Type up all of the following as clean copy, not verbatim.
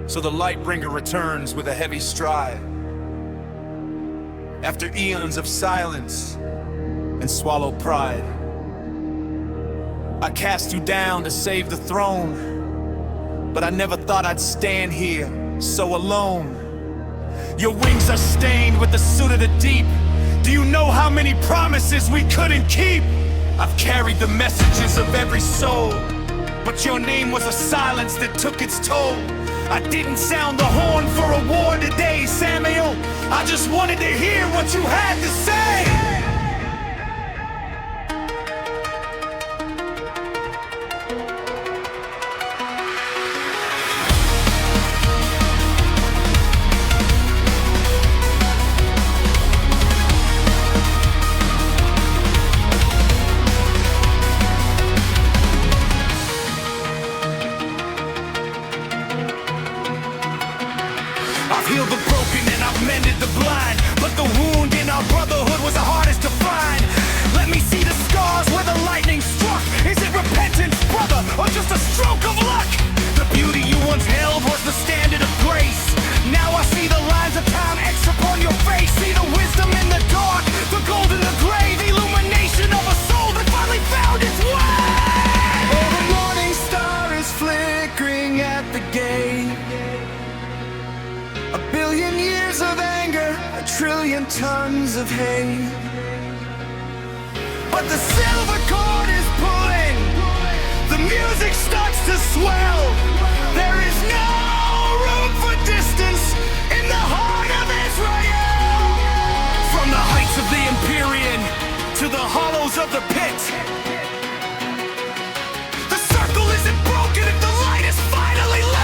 So the Lightbringer returns with a heavy stride. After eons of silence and swallowed pride, I cast you down to save the throne, but I never thought I'd stand here so alone. Your wings are stained with the soot of the deep. Do you know how many promises we couldn't keep? I've carried the messages of every soul, but your name was a silence that took its toll. I didn't sound the horn for a war today, Samuel. I just wanted to hear what you had to say. I've healed the broken and I've mended the blind, but the wound in our brotherhood was the hardest to find. Let me see the scars where the lightning struck. Is it repentance, brother, or just a stroke of luck? The beauty you once held was the standard of grace. Now I see the lines of time etched upon your face. See the wisdom in the dark, the gold in the gray, the illumination of a soul that finally found its way. Oh, the morning star is flickering at the gate. A billion years of anger, a trillion tons of hate. But the silver cord is pulling, the music starts to swell. There is no room for distance in the heart of Israel. From the heights of the Empyrean to the hollows of the pit, the circle isn't broken if the light is finally lit.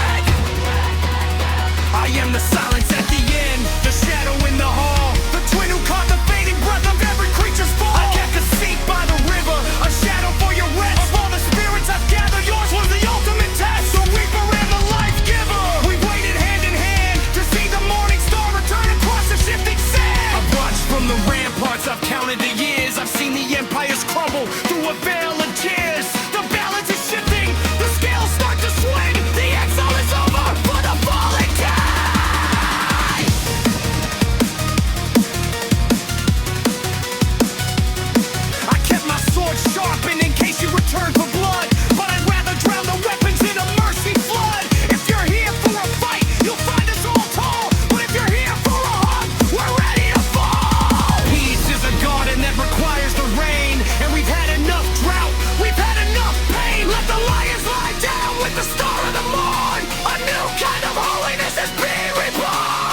I am the silence at the end, the shadow in the hall, the twin who caught the fading breath of every creature's fall. I kept a seat by the river, a shadow for your rest. Of all the spirits I've gathered, yours was the ultimate test. The reaper and the life giver, we waited hand in hand to see the morning star return across the shifting sand. I've watched from the ramparts, I've counted the years. I've seen the empires crumble through a veil of tears. The balance is shifting, the scales start to swing. The exile is over for the fallen king. Sharpened in case you return for blood, but I'd rather drown the weapons in a mercy flood. If you're here for a fight, you'll find us all tall, but if you're here for a hug, we're ready to fall. Peace is a garden that requires the rain, and we've had enough drought, we've had enough pain. Let the lions lie down with the star of the morn. A new kind of holiness is being reborn.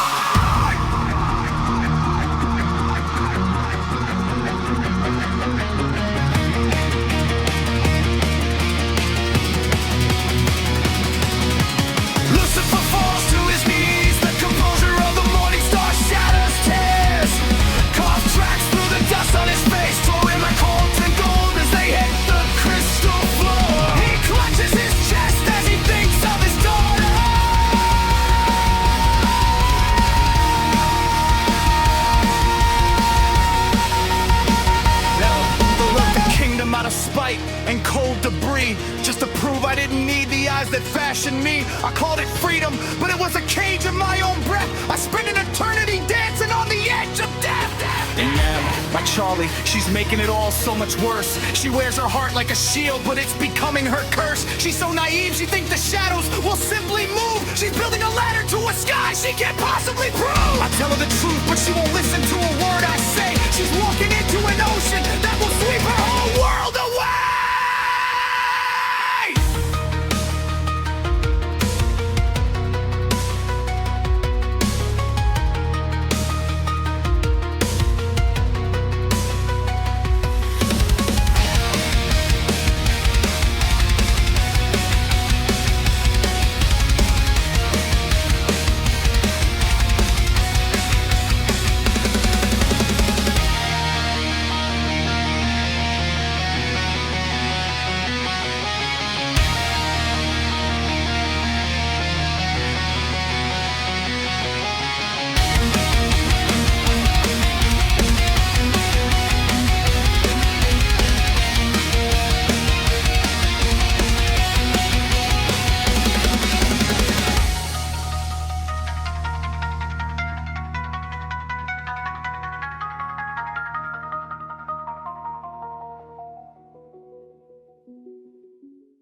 On his face, throwing like molten gold as they hit the crystal floor. He clutches his chest as he thinks of his daughter. Never left the kingdom out of spite and cold debris, just to prove I didn't need the eyes that fashioned me. I called it freedom, but it was a cage of my own breath. I spent an eternity dancing on the edge of death. And now, my Charlie, she's making it all so much worse. She wears her heart like a shield, but it's becoming her curse. She's so naive, she thinks the shadows will simply move. She's building a ladder to a sky she can't possibly prove. I tell her the truth, but she won't listen to a word I say. She's walking into an ocean that will sweep her whole world away.